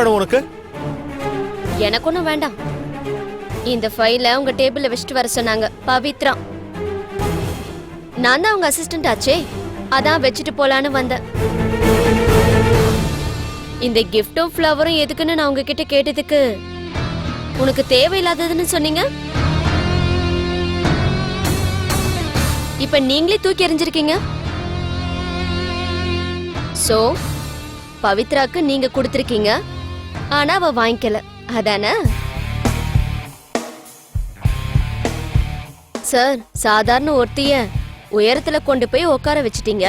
வேணும் உனக்கு? எனக்கு ஒண்ணும் வேண்டாம். இந்த ஃபைலை உங்க டேபிள்ல வச்சுட்டு வர சொன்னாங்க பவித்ரா. நான் தான் உங்க அசிஸ்டன்ட் ஆச்சே, அதான் வச்சுட்டு போலான்னு வந்தேன். இந்த கிஃப்டும் ஃப்ளவரும் எதுக்குன்னு நான் உங்ககிட்ட கேட்டதுக்கு உனக்கு தேவையில்லாததுன்னு சொன்னீங்க. இப்ப நீங்களே தூக்கி எறிஞ்சிருக்கீங்க. சோ பவித்ராக்கு நீங்க கொடுத்திருக்கீங்க, ஆனா அவ வாங்கிக்கல, அதானே? சார், சாதாரண ஒருத்திய உயரத்துல கொண்டு போய் உட்கார வச்சிட்டீங்க.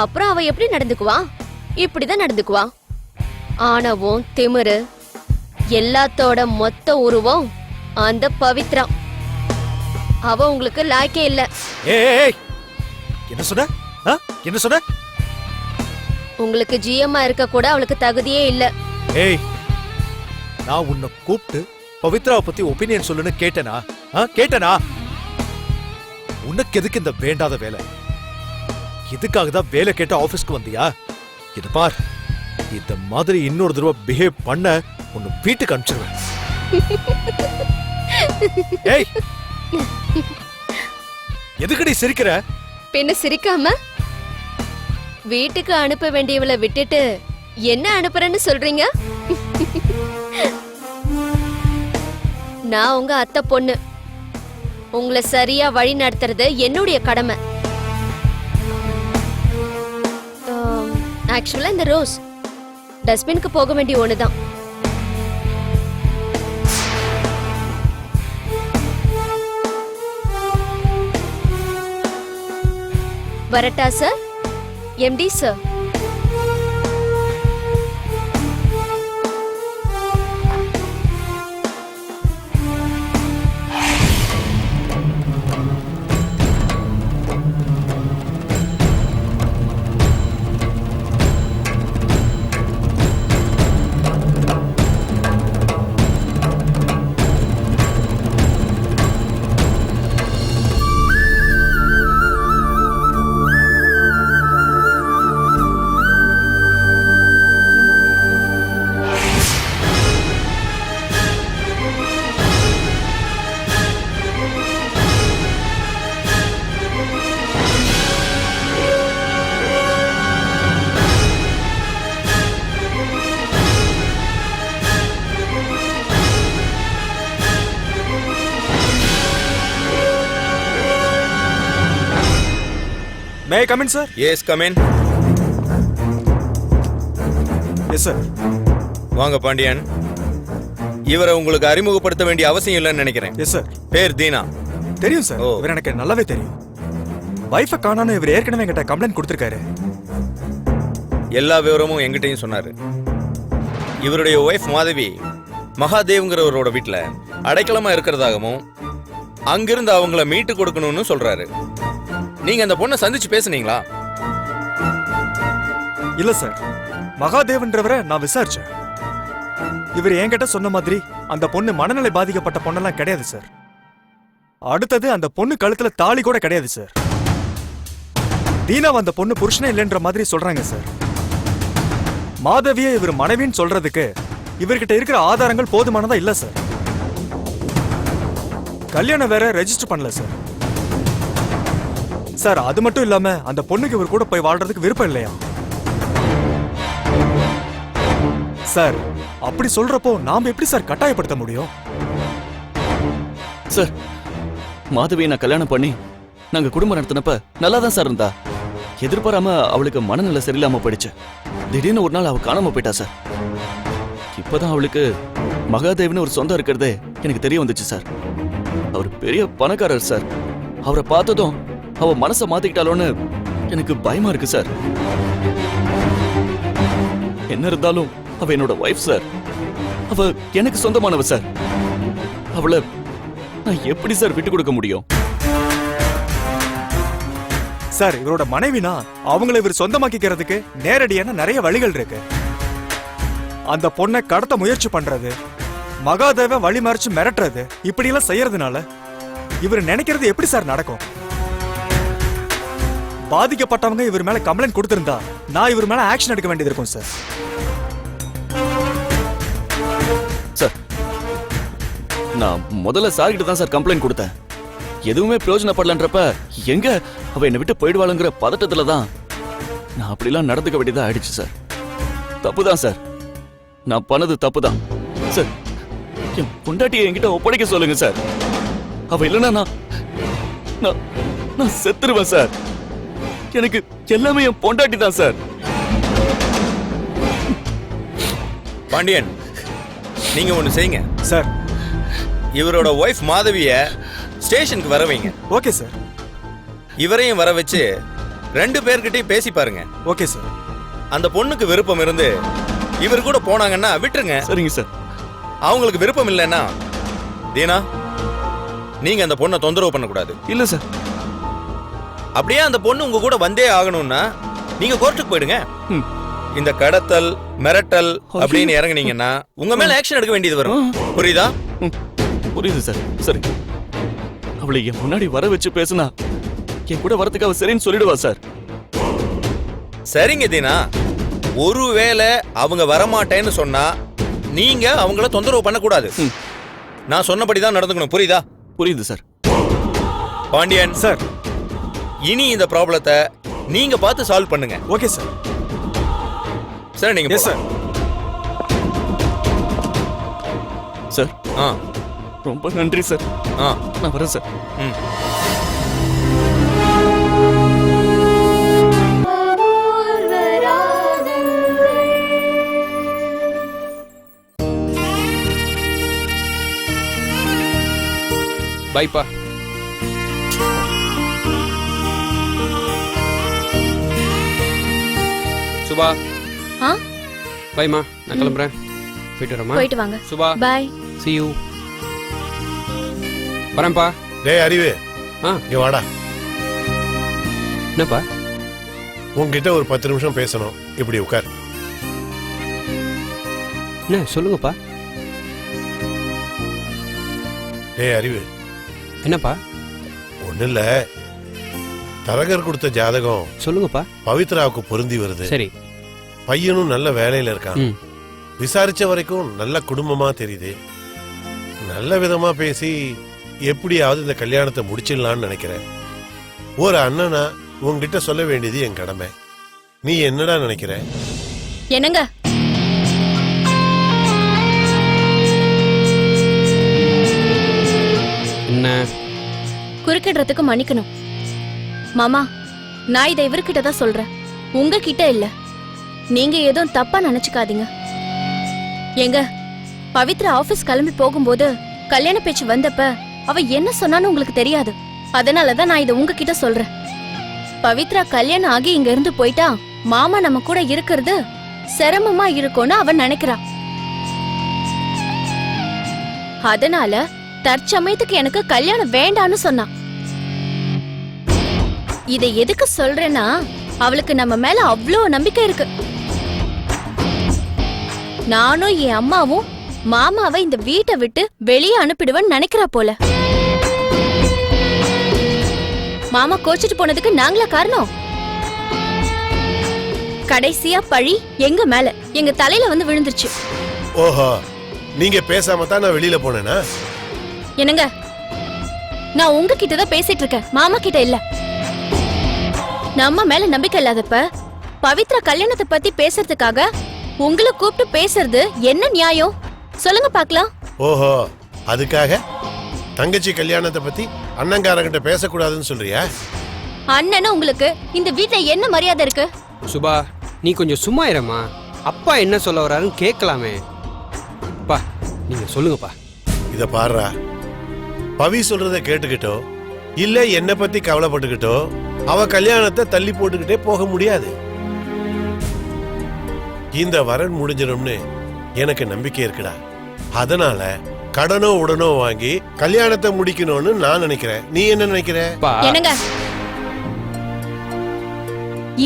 அப்புறம் அவ எப்படி நடந்துக்குவா? இப்படிதான் நடந்துக்குவா. ஆணவம், திமிரு எல்லாத்தோட மொத்த உருவம் அந்த பவித்ரா. அவ உங்களுக்கு லாய்க்கே இல்ல. என்ன சொன்ன? என்ன சொன்ன? உங்களுக்கு ஜிஎம்மா இருக்க கூட அவளுக்கு தகுதியே இல்ல. ஏய், நான் உன்னை கூப்பிட்டு பவித்ராவை பத்தி ஒபினியன் சொல்லுன்னு கேட்டனா? கேட்டனா? உனக்கு எதுக்கு இந்த வேண்டாத வேலை? இதுக்காக தான் வேலை கேட்ட ஆபீஸ்க்கு வந்தியா? இது பார், இந்த மாதிரி இன்னொரு தடவை பிஹேவ் பண்ண உன்னை வீட்டுக்கு அனுப்பிச்சிருவேன். ஏய், எதுக்கு நீ சிரிக்கிற? பின்ன சிரிக்காம வீட்டுக்கு அனுப்ப வேண்டியவளை விட்டுட்டு என்ன அனுப்புறேன்னு சொல்றீங்க? நான் உங்க அத்தை பொண்ணு, உங்களை சரியா வழி நடத்துறது என்னுடைய கடமை. ஆக்சுவலா இந்த ரோஸ் டஸ்ட்பினுக்கு போக வேண்டிய ஒண்ணுதான். வரட்டா sir? MD sir. May I come in, sir? Yes, come in. Yes, sir. வாங்க பாண்டியன். இவரை உங்களுக்கு அறிமுகப்படுத்த வேண்டிய அவசியம் இல்லைன்னு நினைக்கிறேன். Yes, sir. பேர் தீனா. தெரியும் சார். இவர் எனக்கு நல்லாவே தெரியும். வைஃபை காணான்னு இவர் ஏற்கனவே என்கிட்ட கம்ப்ளைண்ட் கொடுத்திருக்காரு. எல்லா விவரமும் என்கிட்டயும் சொன்னாரு. இவருடைய ஒய்ஃப் மாதவி மகாதேவ்ங்கிறவரோட வீட்டுல அடைக்கலமா இருக்கிறதாகவும் அங்கிருந்து அவங்கள மீட்டு கொடுக்கணும்னு சொல்றாரு. நீங்க அந்த பொண்ணை சந்திச்சு பேசுனீங்களா? இல்ல சார், மகாதேவன்றவரை நான் விசாரிச்சேன். இவர் என்கிட்ட சொன்ன மாதிரி அந்த பொண்ணு மனநிலை பாதிக்கப்பட்ட பொண்ணெல்லாம் கிடையாது சார். அடுத்தது அந்த பொண்ணு கழுத்துல தாலி கூட கிடையாது சார். தீனாவை அந்த பொண்ணு புருஷனே இல்லைன்ற மாதிரி சொல்றாங்க சார். மாதவியை இவர் மனைவின்னு சொல்றதுக்கு இவர்கிட்ட இருக்கிற ஆதாரங்கள் போதுமானதா இல்ல சார். கல்யாணம் வேற ரெஜிஸ்டர் பண்ணல சார். சார், அது மட்டும் இல்லாம அந்த பொண்ணுக்கு இவர் கூட போய் வாழ்றதுக்கு விருப்பம் இல்லையா சார்? அப்படி சொல்றப்போ நாம எப்படி சார் கட்டாயப்படுத்த முடியும்? சார், மாதவியை நான் கல்யாணம் பண்ணி நாங்க குடும்பம் நடத்தினப்ப நல்லா தான் சார் இருந்தா. எதிர்பாராம அவளுக்கு மனநிலை சரியில்லாம போயிடுச்சு. திடீர்னு ஒரு நாள் அவ காணாம போயிட்டா சார். இப்பதான் அவளுக்கு மகாதேவன் ஒரு சொந்தம் இருக்கிறதே எனக்கு தெரிய வந்துச்சு சார். அவர் பெரிய பணக்காரர் சார். அவரை பார்த்ததும் அவ மனசை மாத்திக்கிட்டாலோன்னு எனக்கு பயமா இருக்கு சார். என்ன இருந்தாலும் அவ என்னோட வைஃப் சார். அவ எனக்கு சொந்தமானவ சார். அவளை நான் எப்படி சார் விட்டு கொடுக்க முடியும்? சார், இவரோட மனைவினா அவங்களை இவர் சொந்தமாக்கிக்கிறதுக்கு நேரடியான நிறைய வழிகள் இருக்கு. அந்த பொண்ணை கடத்த முயற்சி பண்றது, மகாதேவ வழி மறைச்சு மிரட்டுறது, இப்படி எல்லாம் செய்யறதுனால இவர் நினைக்கிறது எப்படி சார் நடக்கும்? பாதிக்கப்பட்டவங்க இவர் மேல கம்ப்ளைண்ட் கொடுத்திருந்தா நான் இவர் மேல ஆக்ஷன் எடுக்க வேண்டியது இருக்கும் சார். நான் முதல்ல சார் கிட்ட தான் சார் கம்ப்ளைண்ட் கொடுத்தேன். எதுவுமே பிரயோஜனப்படலன்றப்ப எங்க அவ என்னை விட்டு போயிடுவாளுங்கிற பதட்டத்துல தான் நான் அப்படிலாம் நடந்துக்க வேண்டியதா ஆயிடுச்சு சார். தப்புதான் சார், நான் பண்ணது தப்புதான் சார். என் பொண்டாட்டியை என்கிட்ட ஒப்படைக்க சொல்லுங்க சார். அவ இல்லைன்னா நான் செத்துருவேன் சார். எனக்கு எல்லாமே என் பொண்டாட்டி தான் சார். பாண்டியன், நீங்க ஒண்ணு செய்யுங்க சார். இவரோட ஒய்ஃப் மாதவிய ஸ்டேஷனுக்கு வர வைங்க. Okay sir. இவரையும் வர வச்சு 2 பேர்கிட்டயும் பேசி பாருங்க. Okay sir. அந்த பொண்ணுக்கு விருப்பம் இருந்து இவர் கூட போனாங்கன்னா விட்டுருங்க. சரிங்க சார். அவங்களுக்கு விருப்பம் இல்லைன்னா தீனா, நீங்க அந்த பொண்ணை தொந்தரவு பண்ணக்கூடாது. இல்ல சார். அப்படியே அந்த பொண்ணு உங்க கூட வந்தே ஆகணும்னா நீங்க கோர்ட்டுக்கு போயிடுங்க. இந்த கடத்தல் மிரட்டல் அப்படின்னு இறங்குனீங்கன்னா உங்க மேல ஆக்ஷன் எடுக்க வேண்டியது வரும். புரியுதா? புரியுது சார். சரி, அவளை என் முன்னாடி வர வச்சு பேசுனா என் கூட வரதுக்கு அவ சரின்னு சொல்லிடுவா சார். சரிங்க தீனா, ஒருவேளை அவங்க வரமாட்டேன்னு சொன்னா நீங்க அவங்கள தொந்தரவு பண்ணக்கூடாது. நான் சொன்னபடிதான் நடந்துக்கணும். புரியுதா? புரியுது சார். பாண்டியன் சார், இனி இந்த ப்ராப்ளத்தை நீங்க பார்த்து சால்வ் பண்ணுங்க. Okay sir. சார் நீங்க எஸ் சார். சார், ஆ ரொம்ப நன்றி சார். ஆ நான் வரேன் சார். ம். பைப்பா. சுபா. ஆ பைமா, நான் கிளம்புறேன். போயிட்டு வரமா? போயிட்டு வாங்க. சுபா, பை. see you. வரேன்ப்பா. டேய் அறிவு, ஆ, இங்க வாடா. என்னப்பா? உன்கிட்ட ஒரு 10 நிமிஷம் பேசணும். இப்படி உட்கார். என்ன சொல்லுங்கப்பா. டேய் அறிவு, என்னப்பா? ஒன்னும் இல்ல, தரகர் கொடுத்த ஜாதகம் சொல்லுங்கப்பா. பவித்ராவுக்கு பொருந்தி வருது. சரி. பையனும் நல்ல வேலையில இருக்கான். ம். விசாரிச்ச வரைக்கும் நல்ல குடும்பமா தெரியுது. நல்ல விதமா பேசி எப்படியாவது இந்த கல்யாணத்தை முடிச்சிடலான்னு நினைக்கிறேன். ஒரு அண்ணனா உன்கிட்ட சொல்ல வேண்டியது என் கடமை. நீ என்னடா நினைக்கிற? என்னங்க? என்ன? குறுக்கிடுறதுக்கு மன்னிக்கணும் மாமா. நான் இதை இவர்கிட்ட தான் சொல்றேன், உங்ககிட்ட இல்ல. நீங்க எதுவும் தப்பா நினைச்சுக்காதீங்க. எங்க பவித்ரா ஆபீஸ் கிளம்பி போகும்போது கல்யாண பேச்சு வந்தப்ப அவ என்ன சொன்னான்னு உங்களுக்கு தெரியாது. அதனாலதான் நான் இதை உங்ககிட்ட சொல்றேன். பவித்ரா கல்யாணம் ஆகி இங்க இருந்து போயிட்டா மாமா நம்ம கூட இருக்கிறது சிரமமா இருக்கும்னு அவன் நினைக்கிறா. அதனால தற்சமயத்துக்கு எனக்கு கல்யாணம் வேண்டான்னு சொன்னான். இதை எதுக்கு சொல்றேன்னா, அவளுக்கு நம்ம மேல அவ்வளோ நம்பிக்கை இருக்கு. நானும் என் அம்மாவும் மாமாவை இந்த வீட்டை விட்டு வெளியே அனுப்பிடுவேன்னு நினைக்கிறா போல. மாமா கோச்சிட்டு போனதுக்கு நாங்களா காரணம்? கடைசியா பழி எங்க மேல, எங்க தலையில வந்து விழுந்துருச்சு. ஓஹோ, நீங்க பேசாம தான் நான் வெளியில போனேனா? என்னங்க, நான் உங்ககிட்ட தான் பேசிட்டு இருக்கேன், மாமா கிட்ட இல்ல. நம்ம மேல நம்பிக்கை இல்லாதப்ப பவித்ரா கல்யாணத்தை பத்தி பேசுறதுக்காக உங்களை கூப்பிட்டு பேசுறது என்ன நியாயம் சொல்லுங்க பாக்கலாம். ஓஹோ, அதுக்காக தங்கச்சி கல்யாணத்தை பத்தி அண்ணங்காரங்கிட்ட பேசக்கூடாதுன்னு சொல்றியா? அண்ணனும் உங்களுக்கு இந்த வீட்ல என்ன மரியாதை இருக்கு? சுபா, நீ கொஞ்சம் சும்மா இருமா. அப்பா என்ன சொல்ல வர்றாருன்னு கேட்கலாமே. பா, நீங்க சொல்லுங்கப்பா. இத பாருடா, பவி சொல்றத கேட்டுக்கிட்டோ இல்ல என்ன பத்தி கவலைப்பட்டுக்கிட்டோ அவ கல்யாணத்தை தள்ளி போட்டுக்கிட்டே போக முடியாது. இந்த வரன் முடிஞ்சிடும்னு எனக்கு நம்பிக்கை இருக்குடா. அதனால கடனோ உடனோ வாங்கி கல்யாணத்தை முடிக்கணும்னு நான் நினைக்கிறேன். நீ என்ன நினைக்கிற? என்னங்க,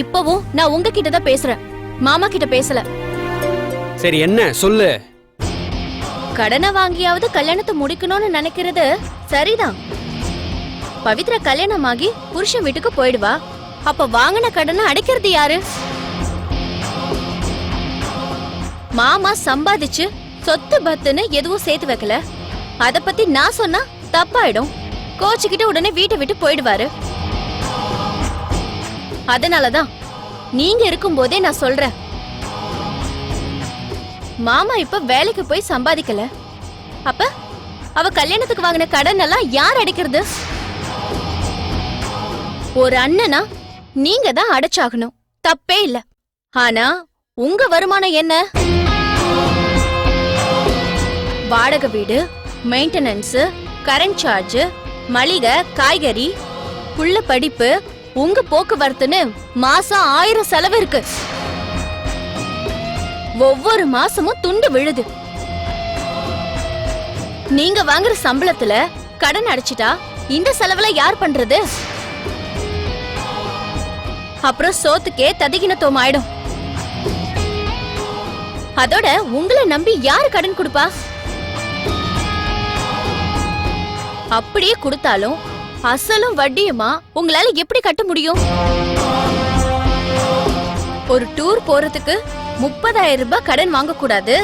இப்பவும் நான் உங்ககிட்ட தான் பேசுறேன், மாமா கிட்ட பேசல. சரி, என்ன சொல்லு. கடனை வாங்கியாவது கல்யாணத்தை முடிக்கணும்னு நினைக்கிறது சரிதான். பவித்ரா கல்யாணமாகி புருஷன் வீட்டுக்கு போயிடுவா. அப்ப வாங்கின கடனை அடைக்கிறது யாரு? மாமா சம்பாதிச்சு சொத்து பத்துன்னு எதுவும் சேர்த்து வைக்கல. அத பத்தி நான் சொன்னா தப்பாயிடும். கோச்சுக்கிட்டு உடனே வீட்டை விட்டு போயிடுவாரு. அதனாலதான் நீங்க இருக்கும்போதே நான் சொல்றேன். மாமா இப்ப வேலைக்கு போய் சம்பாதிக்கல. அப்ப அவ கல்யாணத்துக்கு வாங்கின கடன் எல்லாம் யார் அடைக்கிறது? ஒரு அண்ணனா நீங்க தான் அடைச்சாகணும். தப்பே இல்ல. ஆனா உங்க வருமானம் என்ன? வாடகை வீடு, மெயின்டெனன்ஸ், கரண்ட் சார்ஜ், மளிகை, காய்கறி, புள்ள படிப்பு, உங்க போக்குவரத்துன்னு மாசம் 1000 செலவு இருக்கு. ஒவ்வொரு மாசமும் துண்டு விழுது. நீங்க வாங்குற சம்பளத்துல கடன் அடைச்சிட்டா இந்த செலவுல யார் பண்றது? அப்புறம் சோத்துக்கே ததிகினத்தோம் ஆயிடும். அதோட உங்களை நம்பி யாரு கடன் கொடுப்பா? அப்படியே கொடுத்தாலும் அசலும் வட்டியுமா உங்களால எப்படி கட்ட முடியும்? ஒரு டூர் போறதுக்கு 30,000 ரூபாய் கடன் வாங்க கூடாது.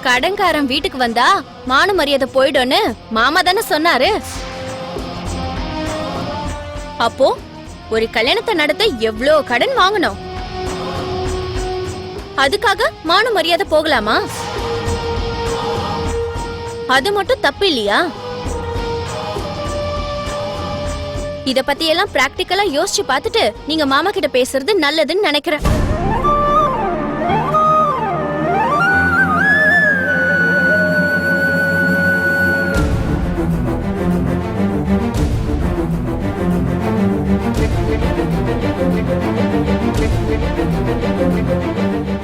கடன்காரன் வீட்டுக்கு வந்தா மான மரியாதை போயிடும்னு மாமா தானே சொன்னாரு. அப்போ ஒரு கல்யாணத்தை நடத்த எவ்ளோ கடன் வாங்கணும்? அதுக்காக மான மரியாதை போகலாமா? அது மட்டும் தப்பு இல்லையா? இத பத்தி எல்லாம் பிராக்டிக்கலா யோசிச்சு பார்த்துட்டு நீங்க மாமா கிட்ட பேசுறது நல்லதுன்னு நினைக்கிறேன்.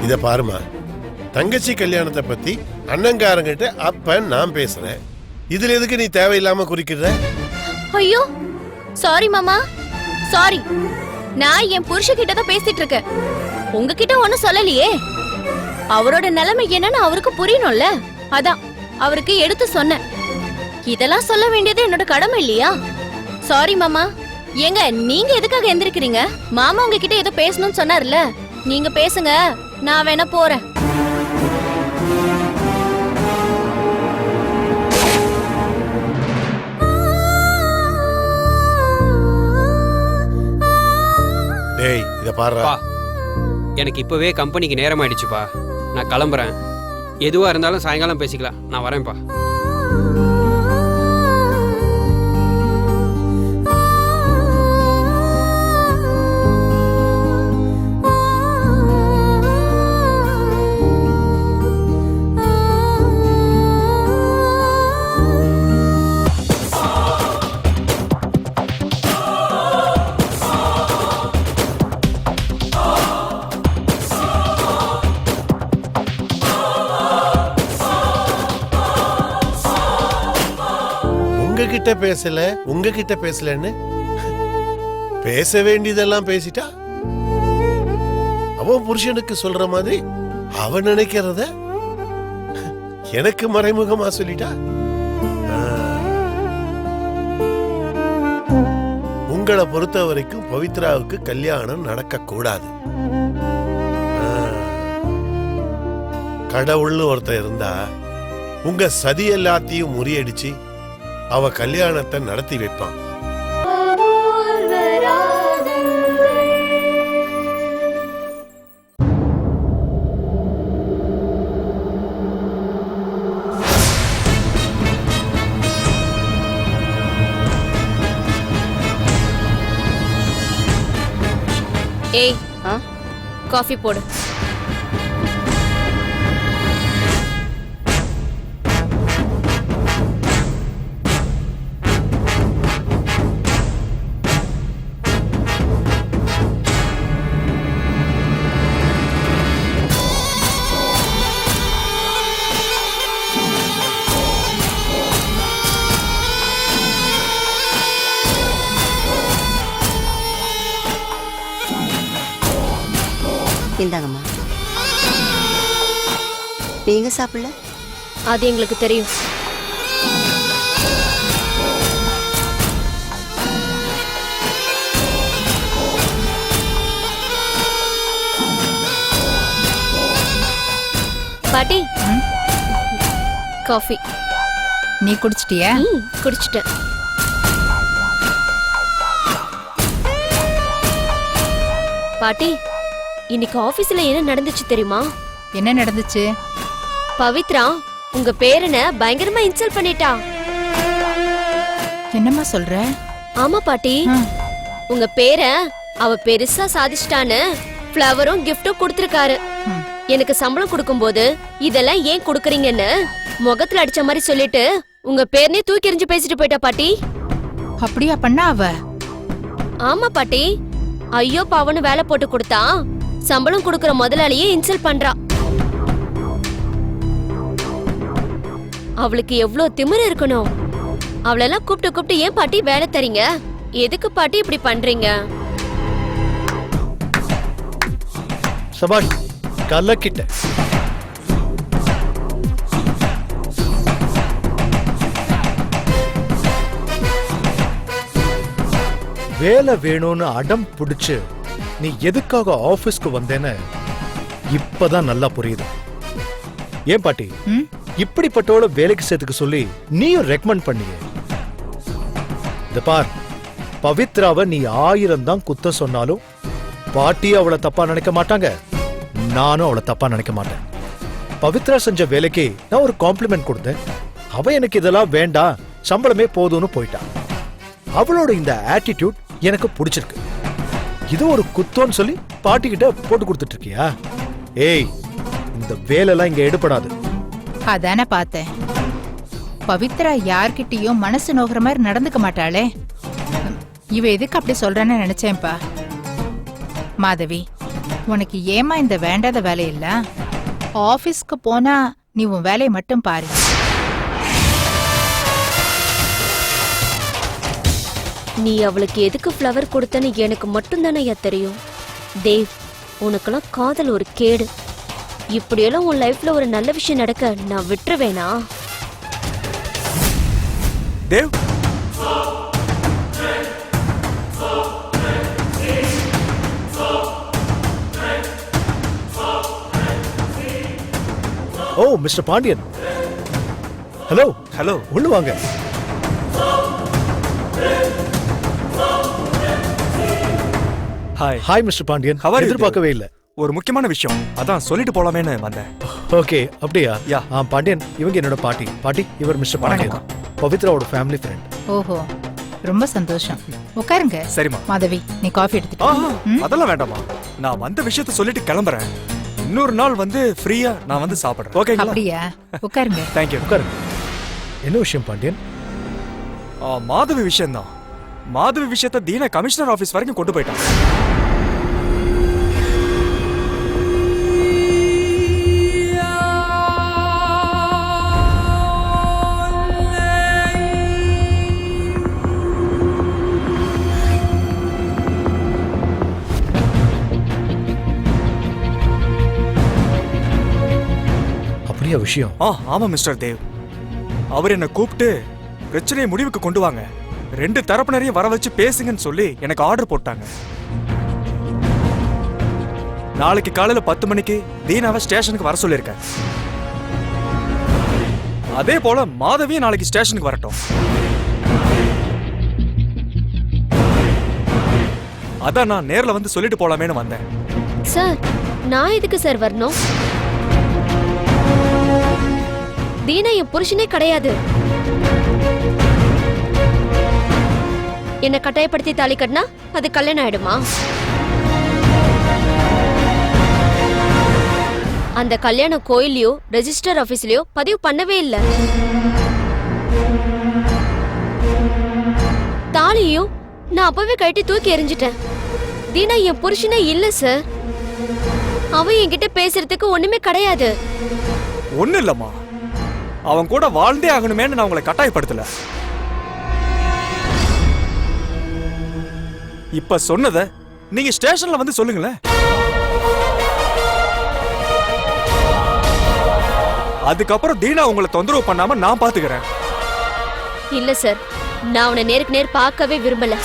இத பாருமா, தங்கச்சி கல்யாணத்தை பத்தி அண்ணங்காரங்கிட்ட அப்ப நான் பேசுறேன். இதுல எதுக்கு நீ தேவையில்லாம குறிக்கிற? ஐயோ சாரி மாமா, சாரி. நான் என் புருஷகிட்ட தான் பேசிட்டு இருக்கேன். உங்ககிட்ட ஒண்ணும் சொல்லலையே. அவரோட நிலைமை என்னன்னு அவருக்கு புரியணும்ல. அதான் அவருக்கு எடுத்து சொன்னேன். இதெல்லாம் சொல்ல வேண்டியது என்னோட கடமை இல்லையா? சாரி மாமா. ஏங்க நீங்க எதுக்காக எந்திரிக்கிறீங்க? மாமா உங்ககிட்ட ஏதோ பேசணும்னு சொன்னார்ல, நீங்க பேசுங்க, நான் வேணா போறேன். டேய் இத பாருடா. பா, எனக்கு இப்பவே கம்பெனிக்கு நேரம் ஆயிடுச்சுப்பா. நான் கிளம்புறேன். எதுவா இருந்தாலும் சாயங்காலம் பேசிக்கலாம். நான் வரேன்ப்பா. உங்ககிட்ட பேசலன்னு பேச வேண்டியதெல்லாம் பேசிட்டா. அவன் புருஷனுக்கு சொல்ற மாதிரி அவன் நினைக்கிறத எனக்கு மறைமுகமா சொல்லிட்டா. உங்களை பொறுத்த வரைக்கும் பவித்ராவுக்கு கல்யாணம் நடக்க கூடாது. கடவுள்னு ஒருத்தர் இருந்தா உங்க சதி எல்லாத்தையும் முறியடிச்சு அவ கல்யாணத்தை நடத்தி வைப்பான். ஏய், காஃபி போடு. இந்தாங்கம்மா. நீங்க சாப்பிடல? அது எங்களுக்கு தெரியும். பாட்டி, காஃபி. நீ குடிச்சிட்டியா? குடிச்சிட்டேன். பாட்டி, இன்னைக்கு ஆபீஸ்ல என்ன நடந்துச்சு தெரியுமா? என்ன நடந்துச்சு? பவித்ரா உங்க பேரனை பயங்கரமா இன்சல்ட் பண்ணிட்டா. என்னம்மா சொல்ற? ஆமா பாட்டி, உங்க பேரன் அவ பெருசா சாதிச்சிட்டான்னு ஃப்ளவரும் கிஃப்டும் கொடுத்திருக்காரு. எனக்கு சம்பளம் கொடுக்கும்போது இதெல்லாம் ஏன் கொடுக்கறீங்கன்னு முகத்துல அடிச்ச மாதிரி சொல்லிட்டு உங்க பேர்னே தூக்கி எறிஞ்சு பேசிட்டு போயிட்டா பாட்டி. அப்படியா பண்ணா அவ? ஆமா பாட்டி, ஐயோ பாவன்னு வேலை போட்டு கொடுத்தா சம்பளம் கொடுக்கற முதலாளியே இன்சல்ட் பண்றா. அவளுக்கு எவ்வளவு திமிரு இருக்கணும். அவளெல்லாம் கூப்பிட்டு ஏன் பாட்டி வேலை தரீங்க? எதுக்கு பாட்டி இப்படி பண்றீங்க? சபாஷ், கலக்கிட்ட. வேலை வேணும்னு அடம் பிடிச்சு நீ எதுக்காக ஆபீஸ்க்கு வந்தேன்னு இப்பதான் நல்லா புரியுது. ஏன் பாட்டி, இப்படிப்பட்டவள வேலைக்கு சேர்த்துக்க சொல்லி நீயும் ரெக்கமெண்ட் பண்ணிய. இந்த பார், பவித்ராவை நீ 1000 தான் குத்தம் சொன்னாலும் பாட்டி அவளை தப்பா நினைக்க மாட்டாங்க, நானும் அவளை தப்பா நினைக்க மாட்டேன். பவித்ரா செஞ்ச வேலைக்கு நான் ஒரு காம்ப்ளிமெண்ட் கொடுத்தேன். அவ எனக்கு இதெல்லாம் வேண்டாம், சம்பளமே போதும்னு போயிட்டா. அவளோட இந்த ஆட்டிடியூட் எனக்கு பிடிச்சிருக்கு. இது ஒரு குத்தம்னு சொல்லி பாட்டி கிட்ட போட்டு கொடுத்துட்டு இருக்கியா? ஏய், இந்த வேலைலாம் இங்க எடுபடாது. அதானே பார்த்தேன். பவித்ரா யார்கிட்டயும் மனசு நோகிற மாதிரி நடந்துக்க மாட்டாளே. இவ எதுக்கு அப்படி சொல்றேன்னு நினைச்சேன்ப்பா. மாதவி, உனக்கு ஏமா இந்த வேண்டாத வேலையில்ல? ஆபீஸ்க்கு போனா நீ உன் வேலையை மட்டும் பாரு. நீ அவளுக்கு எதுக்கு ஃப்ளவர் கொடுத்தன்னு எனக்கு மட்டும்தானே தெரியும். தேவ், உனக்கெல்லாம் காதல் ஒரு கேடு. இப்படியெல்லாம் உன் லைஃப்ல ஒரு நல்ல விஷயம் நடக்க நான் விட்டுருவேனா? தேவ், ஓ மிஸ்டர் பாண்டியன், ஹலோ. ஹலோ. உள்ள வாங்க. Hi. Hi mister Pandian, How are you, எதிர்பார்க்கவே இல்ல. ஒரு முக்கியமான விஷயம், அதான் சொல்லிட்டு போலாமேன்னு வந்தேன். ஓகே, அப்படியா? Yeah. பாண்டியன், இவங்க என்னோட பாட்டி. இவர் மிஸ்டர் பாண்டியன், பவித்ராவோட ஃபேமிலி ஃப்ரெண்ட். ஓஹோ, ரொம்ப சந்தோஷம். உட்காருங்க. சரிம்மா. மாதவி, நீ காஃபி எடுத்துட்டு. அதெல்லாம் வேண்டாமா, நான் வந்த விஷயத்த சொல்லிட்டு கிளம்புறேன். இன்னொரு நாள் வந்து ஃப்ரீயா நான் வந்து சாப்பிடுறேன். ஓகேங்களா? அப்படியா? உட்காருங்க. தேங்க்யூ. உட்காருங்க. என்ன விஷயம் பாண்டியன்? மாதவி விஷயம்தான். மாதவி விஷயத்த தீனா கமிஷனர் ஆபீஸ் வரைக்கும் கொண்டு போயிட்டான். அப்படியா விஷயம்? ஆமா மிஸ்டர் தேவ், அவர் என்ன கூப்பிட்டு பிரச்சனையை முடிவுக்கு கொண்டு வாங்க, 2 தரப்பினரையும் வர வச்சு பேசுங்கன்னு சொல்லி எனக்கு ஆர்டர் போட்டாங்க. நாளைக்கு காலையில 10 மணிக்கு தீனாவை ஸ்டேஷனுக்கு வர சொல்லியிருக்கேன். அதே போல மாதவியும் நாளைக்கு ஸ்டேஷனுக்கு வரட்டும். அதான் நான் நேர்ல வந்து சொல்லிட்டு போலாமேன்னு வந்தேன். சார், நான் எதுக்கு சார் வரணும்? தீனா என் புருஷனே கிடையாது. என்ன கட்டாயப்படுத்தி தாலி கட்டினா அது கல்யாணம் ஆயிடுமா? அந்த கல்யாணம் கோயிலையோ ரெஜிஸ்டர் ஆபீஸ்லயோ பதிவு பண்ணவே இல்லை. தாலியும் நான் அப்பவே கட்டி தூக்கி எறிஞ்சிட்டேன். தீனா என் புருஷனே இல்ல சார். அவன் என்கிட்ட பேசுறதுக்கு ஒண்ணுமே கிடையாது. ஒண்ணு இல்லம்மா, அவன் கூட வாழ்ந்தே ஆகணுமேன்னு நான் உங்களை கட்டாயப்படுத்தல. இப்ப சொன்னத நீங்க ஸ்டேஷன்ல வந்து சொல்லுங்களேன். அதுக்கப்புறம் தீனா உங்களை தொந்தரவு பண்ணாம நான் பாத்துக்கிறேன். இல்ல சார், நான் அவனை நேருக்கு நேர் பார்க்கவே விரும்பல.